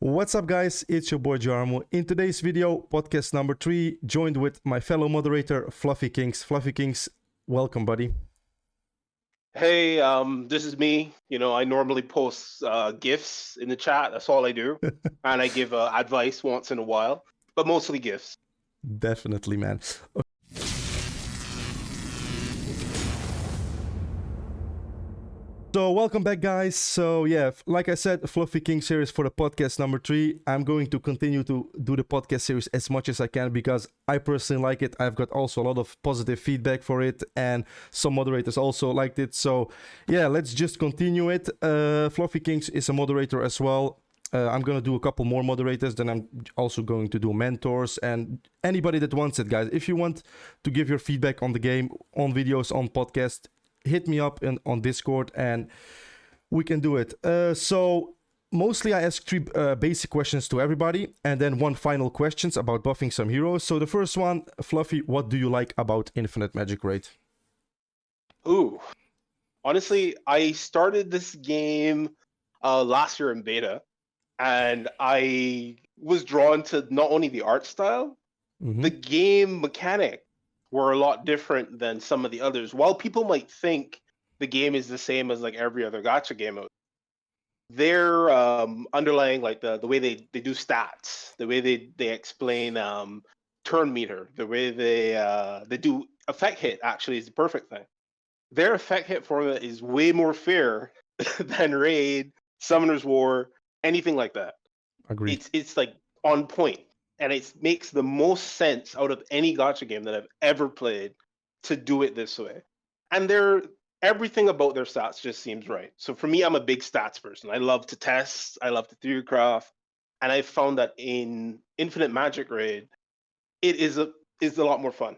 What's up, guys? It's your boy Juarmu. In today's video, podcast number 3, joined with my fellow moderator Fluffykinz. Fluffykinz, welcome, buddy. Hey, this is me. I normally post GIFs in the chat. That's all I do. And I give advice once in a while, but mostly GIFs. Definitely, man. So welcome back, guys. So yeah, like I said, Fluffykinz series for the podcast number 3. I'm going to continue to do the podcast series as much as I can because I personally like it. I've got also a lot of positive feedback for it, and some moderators also liked it. So yeah, let's just continue it. Fluffykinz is a moderator as well. I'm going to do a couple more moderators, then I'm also going to do mentors and anybody that wants it, guys. If you want to give your feedback on the game, on videos, on podcast, hit me up on Discord and we can do it. So mostly I ask 3 basic questions to everybody and then 1 final questions about buffing some heroes. So the first one, Fluffy, what do you like about Infinite Magicraid? Ooh, honestly, I started this game last year in beta, and I was drawn to not only the art style, the game mechanic were a lot different than some of the others. While people might think the game is the same as like every other gacha game, their underlying, like the way they do stats, the way they explain turn meter, the way they do effect hit actually is the perfect thing. Their effect hit formula is way more fair than Raid, Summoner's War, anything like that. Agreed. It's like on point. And it makes the most sense out of any gacha game that I've ever played to do it this way. And everything about their stats just seems right. So for me, I'm a big stats person. I love to test. I love to theorycraft. And I found that in Infinite Magicraid, it is a lot more fun.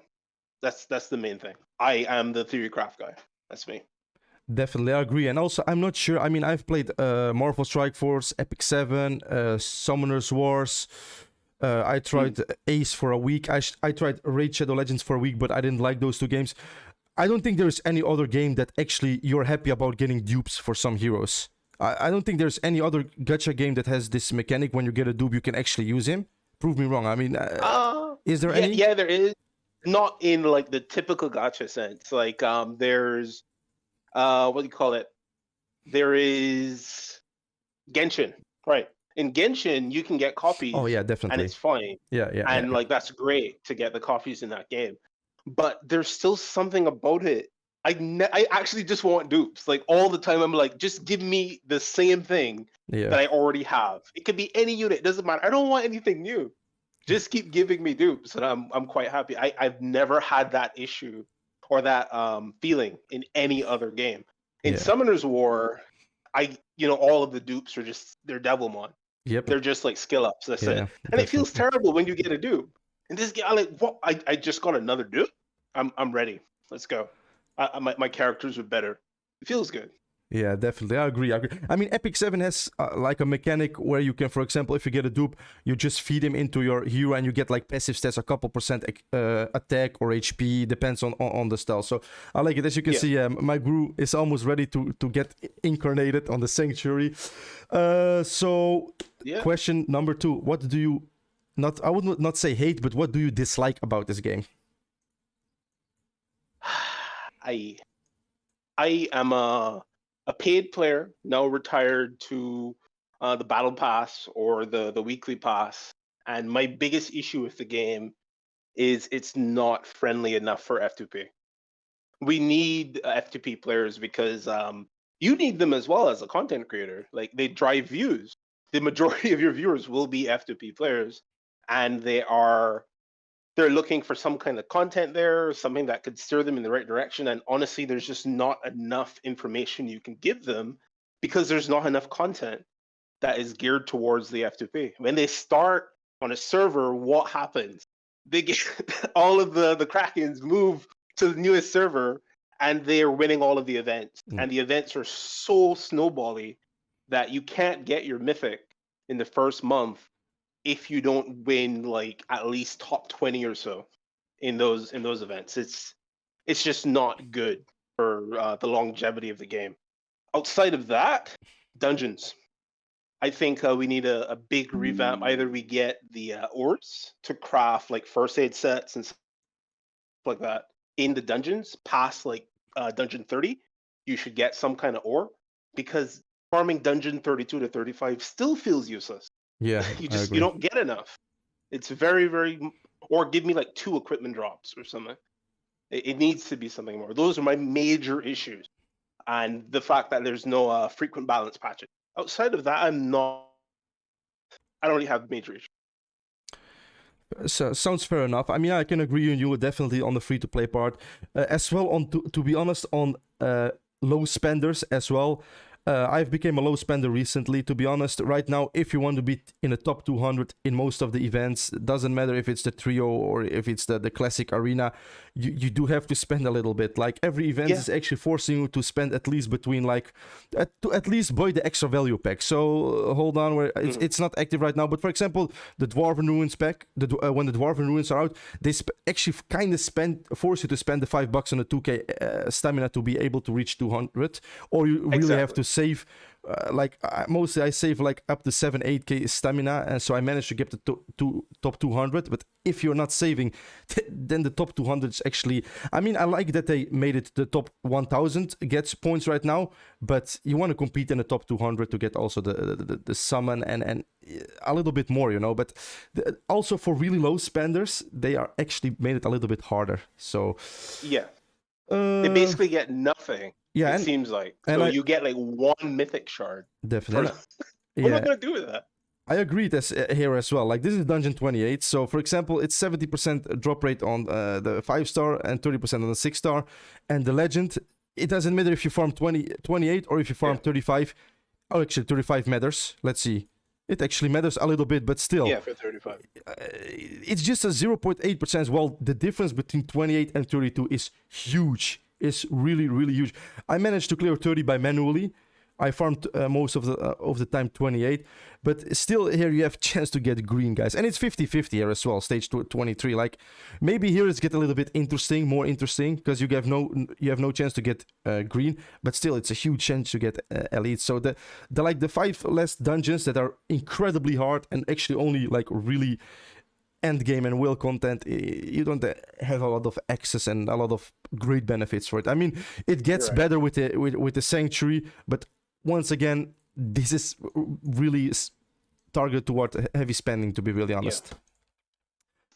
That's the main thing. I am the theorycraft guy. That's me. Definitely, I agree. And also, I'm not sure. I mean, I've played Marvel Strike Force, Epic 7, Summoner's Wars. I tried Ace for a week. I tried Raid Shadow Legends for a week, but I didn't like those 2 games. I don't think there's any other game that actually you're happy about getting dupes for some heroes. I don't think there's any other gacha game that has this mechanic. When you get a dupe, you can actually use him. Prove me wrong. I mean, is there any? Yeah, there is. Not in like the typical gacha sense. Like there's what do you call it? There is Genshin, right? In Genshin, you can get copies. Oh yeah, definitely. And it's fine. Yeah. And like that's great to get the copies in that game. But there's still something about it. I actually just want dupes. Like all the time, I'm like, just give me the same thing that I already have. It could be any unit. It doesn't matter. I don't want anything new. Just keep giving me dupes, and I'm quite happy. I've never had that issue or that feeling in any other game. In Summoner's War, all of the dupes are just they're Devilmon. Yep. They're just like skill ups. That's it. And it feels terrible when you get a dupe. And this guy, like, what? I just got another dupe. I'm ready. Let's go. My characters are better. It feels good. Yeah, definitely. I agree. I mean, Epic 7 has like a mechanic where you can, for example, if you get a dupe, you just feed him into your hero and you get like passive stats, a couple percent attack or HP, depends on the style. So I like it. As you can see, my Gru is almost ready to get incarnated on the Sanctuary. Question number 2. What do you, I would not say hate, but what do you dislike about this game? I am a paid player, now retired to the battle pass or the weekly pass, and my biggest issue with the game is it's not friendly enough for F2P. We need F2P players because you need them as well as a content creator. Like, they drive views. The majority of your viewers will be F2P players, and they're looking for some kind of content there, something that could steer them in the right direction. And honestly, there's just not enough information you can give them because there's not enough content that is geared towards the F2P. When they start on a server, what happens? They get all of the Krakens move to the newest server and they are winning all of the events. And the events are so snowbally that you can't get your mythic in the first month if you don't win like at least top 20 or so in those events. It's just not good for the longevity of the game. Outside of that, dungeons. I think we need a big revamp. Either we get the ores to craft like first aid sets and stuff like that in the dungeons past like dungeon 30. You should get some kind of ore, because farming dungeon 32 to 35 still feels useless. Yeah, you I just you agree. don't get enough. It's very very, or give me like 2 equipment drops or something. It needs to be something more. Those are my major issues, and the fact that there's no frequent balance patches. Outside of that, I don't really have major issues. So sounds fair enough. I mean, I can agree with you definitely on the free to play part, as well on to be honest on low spenders as well. I've become a low spender recently, to be honest. Right now, if you want to be in the top 200 in most of the events, it doesn't matter if it's the trio or if it's the classic arena, you do have to spend a little bit. Like every event is actually forcing you to spend at least between like to at least buy the extra value pack. So hold on, where it's not active right now. But for example, the Dwarven Ruins pack, when the Dwarven Ruins are out, they actually kind of force you to spend the $5 on the 2k stamina to be able to reach 200, or you really have to save mostly I save like up to 7-8k stamina, and so I managed to get the top 200. But if you're not saving, then the top 200 is actually, I mean, I like that they made it the top 1000 gets points right now, but you want to compete in the top 200 to get also the summon and a little bit more, you know. But also for really low spenders, they are actually made it a little bit harder. So yeah, they basically get nothing. Yeah, it seems like. So you get like 1 mythic shard. Definitely. What am I gonna do with that? I agree here as well. Like this is dungeon 28. So for example, it's 70% drop rate on the 5-star and 30% on the 6-star. And the legend, it doesn't matter if you farm 28 or if you farm 35. Oh, actually 35 matters. Let's see. It actually matters a little bit, but still. Yeah, for 35. It's just a 0.8%. Well, the difference between 28 and 32 is huge. Is really, really huge. I managed to clear 30 by manually. I farmed most of the time 28, but still here you have chance to get green, guys, and it's 50-50 here as well. Stage 23, like maybe here it's get a little bit more interesting because you have no chance to get green, but still it's a huge chance to get elite. So the 5 less dungeons that are incredibly hard and actually only like really end game and whale content, you don't have a lot of access and a lot of great benefits for it. I mean, it gets better with the sanctuary, but once again, this is really targeted toward heavy spending, to be really honest.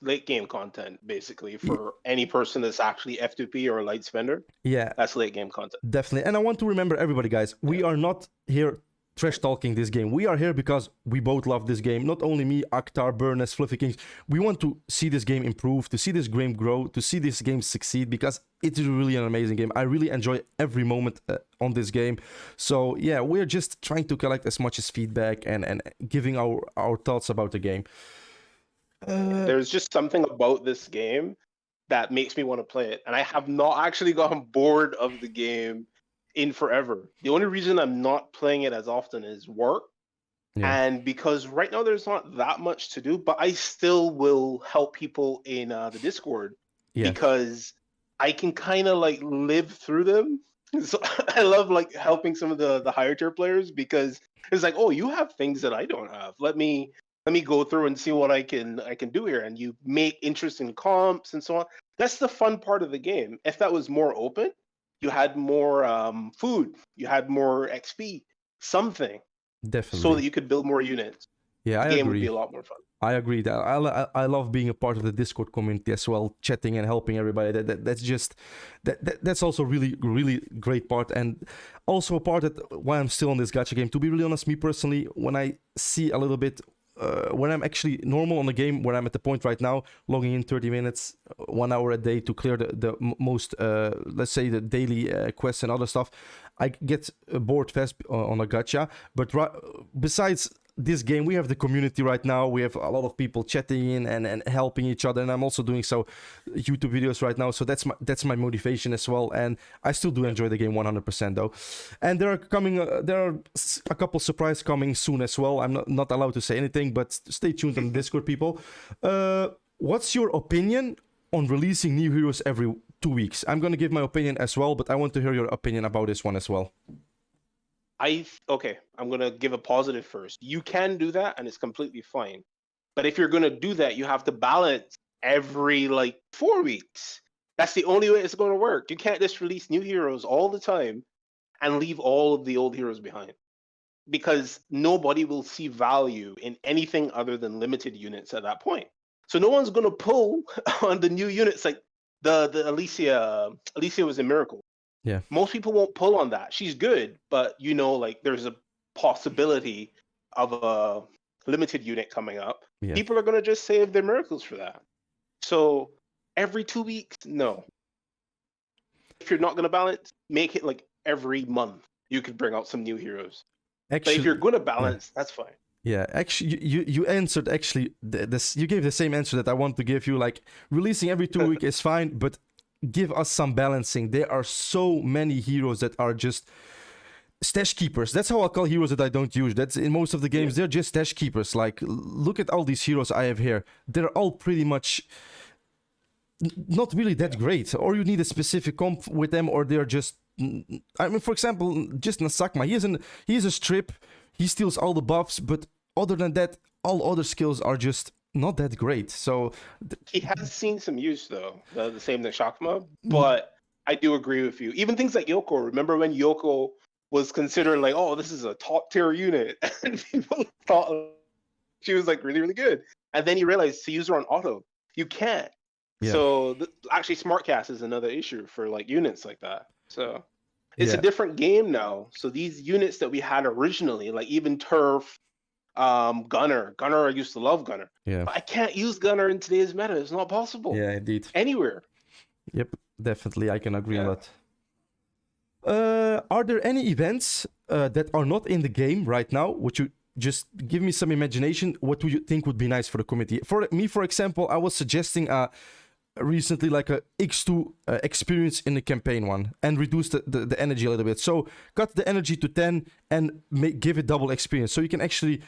Late game content, basically, for any person that's actually F2P or a light spender. Yeah, that's late game content. Definitely. And I want to remember everybody, guys, we are not here trash talking this game. We are here because we both love this game. Not only me, Akhtar, Burness, Fluffykinz. We want to see this game improve, to see this game grow, to see this game succeed, because it is really an amazing game. I really enjoy every moment on this game. So yeah, we're just trying to collect as much as feedback and giving our thoughts about the game. There's just something about this game that makes me want to play it, and I have not actually gotten bored of the game in forever. The only reason I'm not playing it as often is work, and because right now there's not that much to do, but I still will help people in the Discord because I can kind of like live through them. So I love like helping some of the higher tier players because it's like, oh, you have things that I don't have. Let me go through and see what I can do here, and you make interesting comps and so on. That's the fun part of the game. If that was more open, you had more food, you had more XP, something. Definitely. So that you could build more units. Yeah, the game would be a lot more fun. I agree. That I love being a part of the Discord community as well, chatting and helping everybody. That's also really great part, and also a part that why I'm still on this gacha game. To be really honest, me personally, when I see a little bit. When I'm actually normal on the game, where I'm at the point right now, logging in 30 minutes, 1 hour a day to clear the most, let's say the daily quests and other stuff, I get bored fast on a gacha. But besides this game, we have the community right now. We have a lot of people chatting in and helping each other, and I'm also doing YouTube videos right now. So that's my motivation as well, and I still do enjoy the game 100% though. And there are a couple surprises coming soon as well. I'm not allowed to say anything, but stay tuned on the Discord, people. What's your opinion on releasing new heroes every 2 weeks? I'm gonna give my opinion as well, but I want to hear your opinion about this one as well. Okay, I'm gonna give a positive first. You can do that, and it's completely fine. But if you're gonna do that, you have to balance every like 4 weeks. That's the only way it's gonna work. You can't just release new heroes all the time and leave all of the old heroes behind, because nobody will see value in anything other than limited units at that point. So no one's gonna pull on the new units like the Alicia. Alicia was a miracle. Yeah. Most people won't pull on that. She's good, but like there's a possibility of a limited unit coming up. Yeah. People are gonna just save their miracles for that. So every 2 weeks, no. If you're not gonna balance, make it like every month. You could bring out some new heroes. But if you're gonna balance, that's fine. Yeah, actually, you answered actually this. You gave the same answer that I want to give you. Like releasing every 2 weeks is fine, but give us some balancing. There are so many heroes that are just stash keepers. That's how I call heroes that I don't use. That's in most of the games. They're just stash keepers. Like look at all these heroes I have here. They're all pretty much not really that great. Or you need a specific comp with them, or they're just. I mean, for example, just Nasakma. He's a strip. He steals all the buffs, but other than that, all other skills are just not that great. So he has seen some use though, the same as Shakma. But I do agree with you. Even things like Yoko. Remember when Yoko was considered like, oh, this is a top tier unit, and people thought she was like really, really good. And then you realize to use her on auto, you can't. Yeah. So actually, SmartCast is another issue for like units like that. So it's a different game now. So these units that we had originally, like even Turf, Gunner, I used to love Gunner. Yeah. But I can't use Gunner in today's meta. It's not possible. Yeah, indeed. Anywhere. Yep, definitely. I can agree on that. Are there any events that are not in the game right now? Would you just give me some imagination? What do you think would be nice for the community? For me, for example, I was suggesting recently like a X2 experience in the campaign one and reduce the energy a little bit. So cut the energy to 10 and give it double experience. So you can actually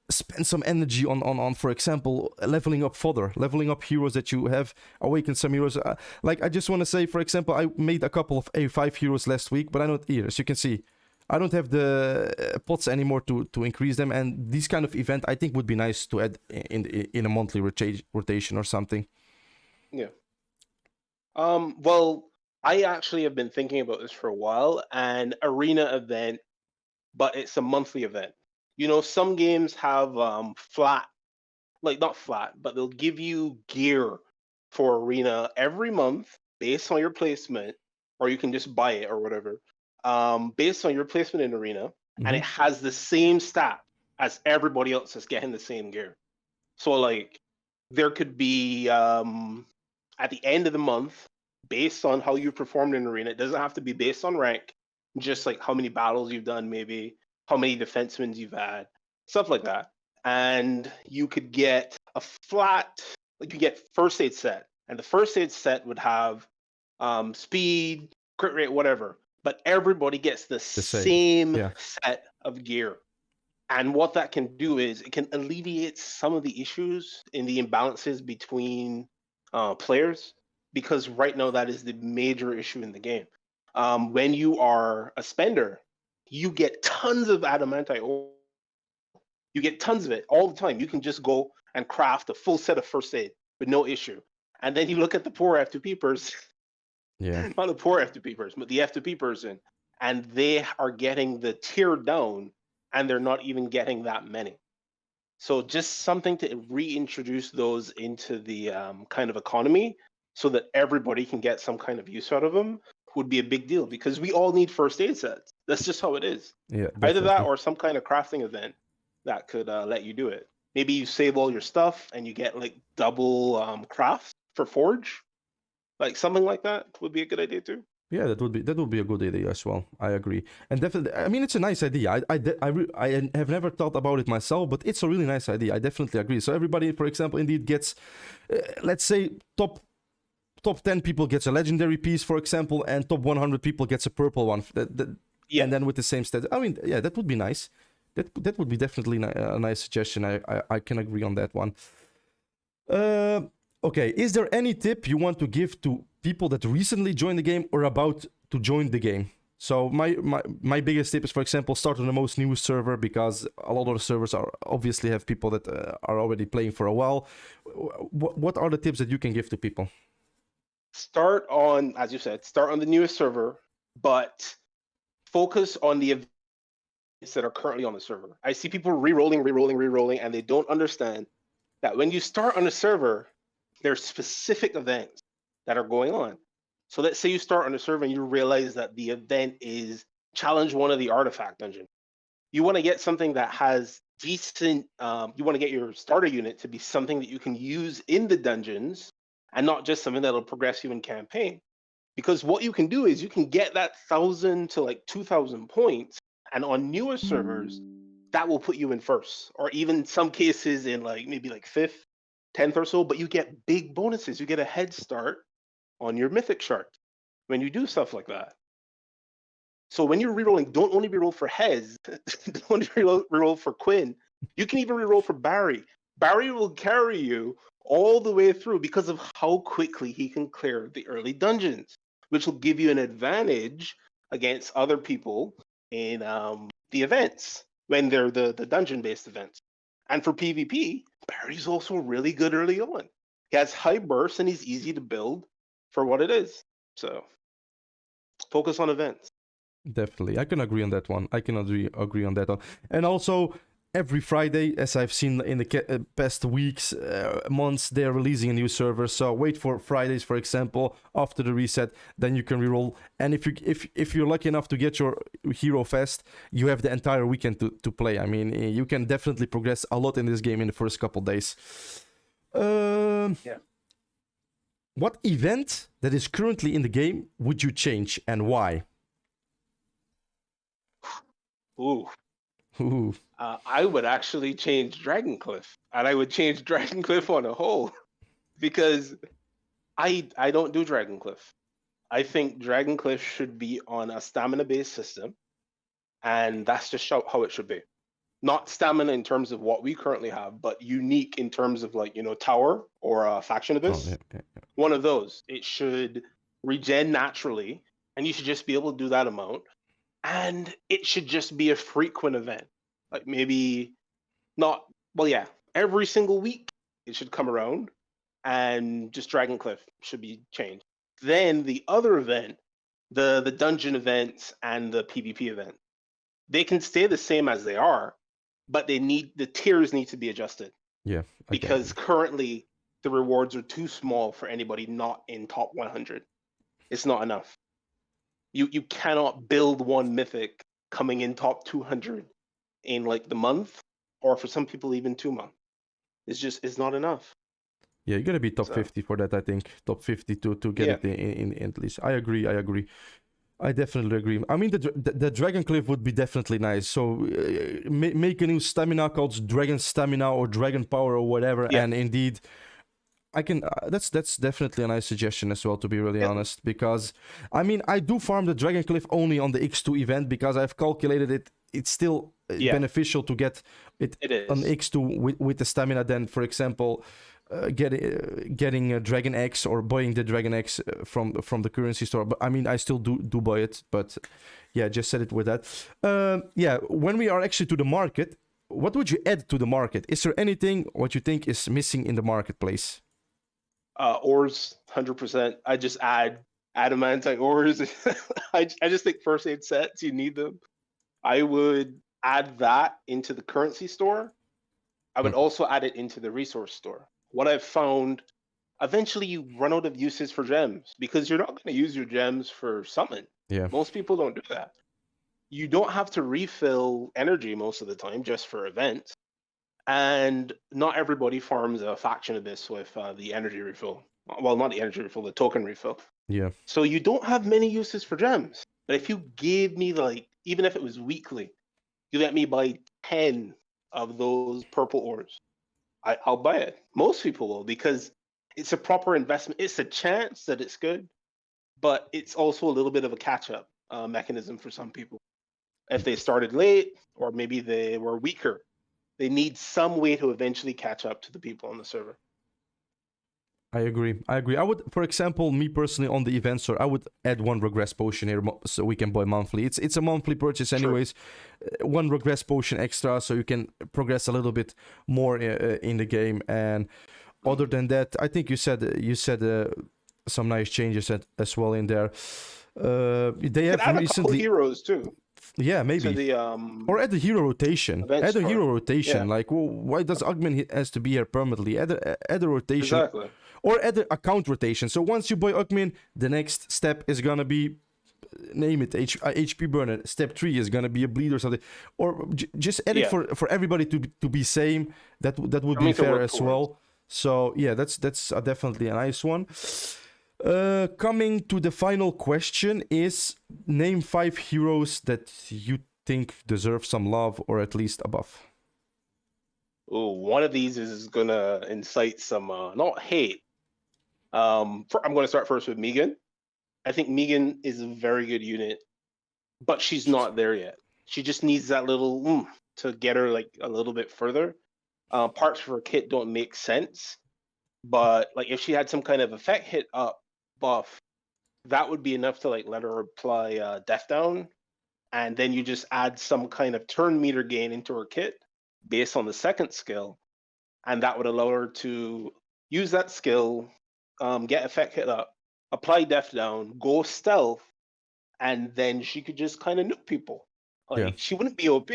spend some energy on for example, leveling up fodder, leveling up heroes that you have, awaken some heroes. Like I just want to say, for example, I made a couple of A5 heroes last week, but I don't here, as you can see. I don't have the pots anymore to increase them, and this kind of event I think would be nice to add in a monthly rotation or something. Yeah. Well, I actually have been thinking about this for a while, an arena event, but it's a monthly event. Some games have flat, like not flat, but they'll give you gear for arena every month based on your placement, or you can just buy it or whatever, based on your placement in arena, and it has the same stat as everybody else that's getting the same gear. So like there could be at the end of the month, based on how you performed in arena, it doesn't have to be based on rank, just like how many battles you've done, maybe how many defensemen you've had, stuff like that. And you could get a flat, like you get first aid set, and the first aid set would have speed, crit rate, whatever, but everybody gets the same set of gear. And what that can do is it can alleviate some of the issues in the imbalances between players, because right now that is the major issue in the game. When you are a spender, you get tons of adamantite ore. You get tons of it all the time. You can just go and craft a full set of first aid with no issue. And then you look at the poor F2P person, not the poor F2P person, but the F2P person, and they are getting the tier down, and they're not even getting that many. So just something to reintroduce those into the kind of economy so that everybody can get some kind of use out of them would be a big deal, because we all need first aid sets. That's just how it is. Yeah, either that or some kind of crafting event that could let you do it. Maybe you save all your stuff and you get like double crafts for forge. Like something like that would be a good idea too. Yeah, that would be a good idea as well. I agree, and definitely. I mean, it's a nice idea. I have never thought about it myself, but it's a really nice idea. I definitely agree. So everybody, for example, indeed gets, let's say, top 10 people gets a legendary piece, for example, and top 100 people gets a purple one. And then with the same stat. I mean, yeah, that would be nice. That would be definitely a nice suggestion. I can agree on that one. Okay, is there any tip you want to give to people that recently joined the game or about to join the game? So my biggest tip is, for example, start on the most newest server, because a lot of the servers are obviously have people that are already playing for a while. What are the tips that you can give to people? Start on, as you said, start on the newest server, but focus on the events that are currently on the server. I see people re-rolling, and they don't understand that when you start on a server, there's specific events that are going on. So let's say you start on a server and you realize that the event is challenge one of the artifact dungeon. You want to get something that has decent, you want to get your starter unit to be something that you can use in the dungeons and not just something that'll progress you in campaign. Because what you can do is you can get that 1,000 to like 2,000 points, and on newer servers, that will put you in first, or even some cases in like maybe like fifth, 10th or so, but you get big bonuses. You get a head start on your mythic chart when you do stuff like that. So when you're rerolling, don't only reroll for Hez, don't only reroll for Quinn. You can even reroll for Barry. Barry will carry you all the way through because of how quickly he can clear the early dungeons, which will give you an advantage against other people in the events when they're the dungeon-based events. And for PvP, Barry's also really good early on. He has high bursts and he's easy to build for what it is. So focus on events. Definitely, I can agree on that one. I can agree on that one. And also, every Friday, as I've seen in the past weeks, months, they're releasing a new server. So wait for Fridays, for example, after the reset, then you can reroll. And if you're lucky enough to get your hero fast, you have the entire weekend to play. I mean, you can definitely progress a lot in this game in the first couple days. Yeah. What event that is currently in the game would you change, and why? Ooh. Ooh. I would actually change Dragoncliff, and I would change Dragoncliff on a whole because I don't do Dragoncliff. I think Dragoncliff should be on a stamina-based system, and that's just how it should be. Not stamina in terms of what we currently have, but unique in terms of like tower or faction abyss. Oh, yeah. One of those. It should regen naturally, and you should just be able to do that amount. And it should just be a frequent event. Like maybe not, well, yeah, every single week it should come around, and just Dragoncliff should be changed. Then the other event, the dungeon events and the PvP event, they can stay the same as they are, but the tiers need to be adjusted Yeah, because currently the rewards are too small for anybody not in top 100. It's not enough. You cannot build one mythic coming in top 200 in like the month, or for some people even 2 months. It's not enough. Yeah, you gotta be top So 50 for that, I think. Top 50 to get yeah, it in at least. I agree. I definitely agree. I mean, the Dragon Cliff would be definitely nice. So make a new stamina called Dragon Stamina or Dragon Power or whatever. yeah, And indeed, I can. That's definitely a nice suggestion as well, to be really yeah, honest. Because I mean, I do farm the Dragon Cliff only on the X2 event because I've calculated it. It's still yeah. beneficial to get it It on is. X2 with the stamina than, for example, getting a Dragon X or buying the Dragon X from the currency store. But I mean, I still do buy it. But yeah, just said it with that. Yeah, when we are actually to the market, what would you add to the market? Is there anything what you think is missing in the marketplace? Ores, 100%. I just add adamantite ores. I just think first aid sets, you need them. I would add that into the currency store. I would also add it into the resource store. What I've found, eventually you run out of uses for gems because you're not going to use your gems for summon. Yeah. Most people don't do that. You don't have to refill energy most of the time just for events. And not everybody farms a faction abyss with the energy refill. Well, not the energy refill, the token refill. Yeah. So you don't have many uses for gems. But if you gave me like, even if it was weekly, you let me buy 10 of those purple ores, I'll buy it. Most people will because it's a proper investment. It's a chance that it's good, but it's also a little bit of a catch-up mechanism for some people. If they started late or maybe they were weaker, they need some way to eventually catch up to the people on the server. I agree. I would, for example, me personally on the event store, I would add one regress potion here so we can buy monthly. It's a monthly purchase anyways. One regress potion extra so you can progress a little bit more in the game. And other than that, I think you said some nice changes as well in there. They You have could add a couple recently, heroes too yeah, to maybe. the Or add a hero rotation. event Add a hero store. rotation. Yeah, Like, why does Augment has to be here permanently? Add a rotation. exactly. Or add a account rotation. So once you buy Augment, the next step is gonna be, name it, HP burner. Step 3 is gonna be a bleed or something. Or just add it Yeah, for everybody to be same. That would be something to fair work as towards. well. So yeah, that's definitely a nice one. Coming to the final question is, name 5 heroes that you think deserve some love or at least a buff. Oh, one of these is gonna incite some not hate. I'm gonna start first with Megan. I think Megan is a very good unit, but she's not there yet. She just needs that little to get her like a little bit further. Parts of her kit don't make sense, but like if she had some kind of effect hit up buff, that would be enough to like let her apply Death Down, and then you just add some kind of turn meter gain into her kit based on the second skill, and that would allow her to use that skill, get effect hit up, apply Death Down, go stealth, and then she could just kind of nuke people. Yeah. Like she wouldn't be OP,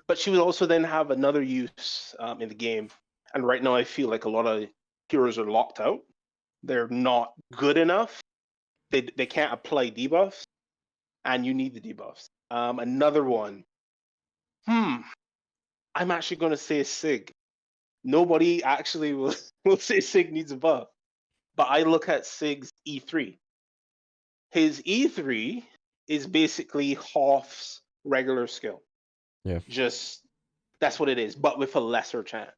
but she would also then have another use in the game. And right now, I feel like a lot of heroes are locked out. They're not good enough. They can't apply debuffs, and you need the debuffs. Another one. I'm actually going to say Sig. Nobody actually will say Sig needs a buff, but I look at Sig's E3. His E3 is basically Hoff's regular skill. Yeah. Just that's what it is, but with a lesser chance.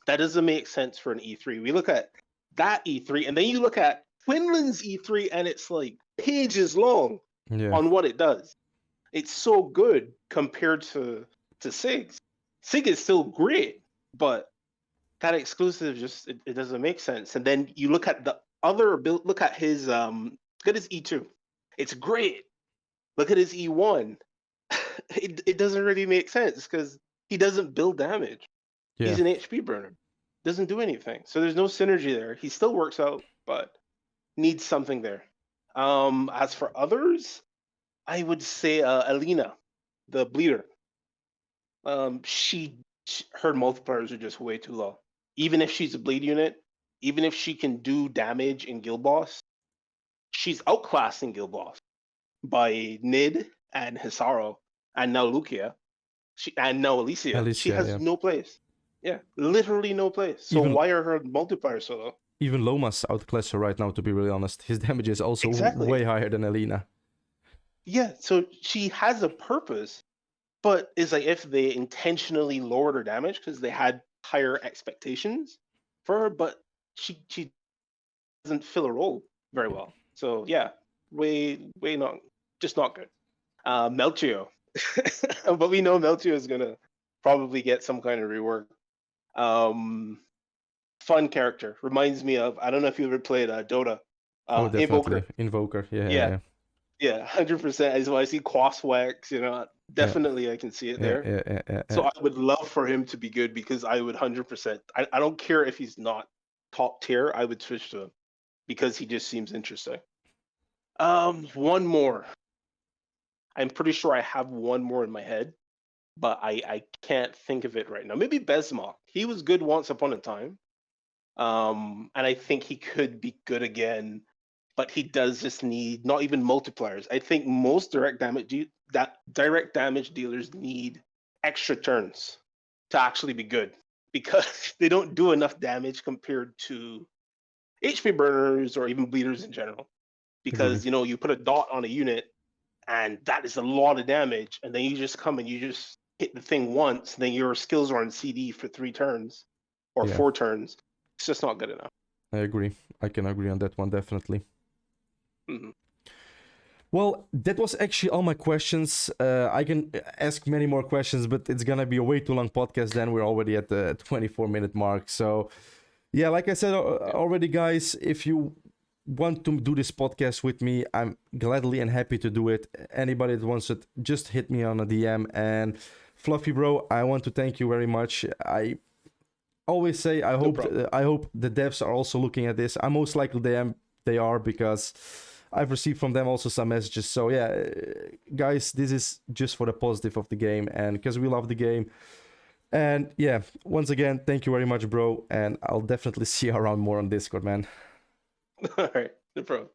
That doesn't make sense for an E3. We look at that E3, and then you look at Quinlan's E3, and it's like pages long on what it does. It's so good compared to Sig's. Sig is still great, but that exclusive just it doesn't make sense. And then you look at the other build. Look at his look at his E2. It's great. Look at his E1. It doesn't really make sense because he doesn't build damage. Yeah. He's an HP burner. Doesn't do anything. So there's no synergy there. He still works out, but needs something there. As for others, I would say Alina, the bleeder. Her multipliers are just way too low. Even if she's a bleed unit, even if she can do damage in Guild Boss, she's outclassed in Guild Boss by Nid and Hisaru and now Lucia. And now Alicia. She has no place. Yeah, literally no place. So why are her multipliers so low? Even Lomas outclass her right now, to be really honest. His damage is also way higher than Alina. Yeah, so she has a purpose, but it's like if they intentionally lowered her damage because they had higher expectations for her, but she doesn't fill a role very well. So yeah, way not good. Melchio. But we know Melchio is gonna probably get some kind of rework. Fun character. Reminds me of, I don't know if you ever played Dota. Definitely. Invoker. Yeah. 100%. As well, I see Quaswax, definitely I can see it there. Yeah. So I would love for him to be good because I would 100%. I don't care if he's not top tier. I would switch to him because he just seems interesting. One more. I'm pretty sure I have one more in my head, but I can't think of it right now. Maybe Besmok. He was good once upon a time. And I think he could be good again, but he does just need not even multipliers. I think most direct damage dealers need extra turns to actually be good because they don't do enough damage compared to HP burners or even bleeders in general. Because you put a dot on a unit and that is a lot of damage, and then you just come and you just hit the thing once, and then your skills are on CD for 3 turns or 4 turns. It's just not good enough. I agree. I can agree on that one, definitely. Mm-hmm. Well, that was actually all my questions. I can ask many more questions, but it's gonna be a way too long podcast. Then we're already at the 24-minute mark. So Yeah, like I said already, guys, if you want to do this podcast with me, I'm gladly and happy to do it. Anybody that wants it, just hit me on a DM. And Fluffy bro, I want to thank you very much. I always say I hope the devs are also looking at this. I'm most likely they are, because I've received from them also some messages. So yeah, guys, this is just for the positive of the game, and because we love the game. And yeah, once again, thank you very much, bro. And I'll definitely see you around more on Discord, man. All right, no problem.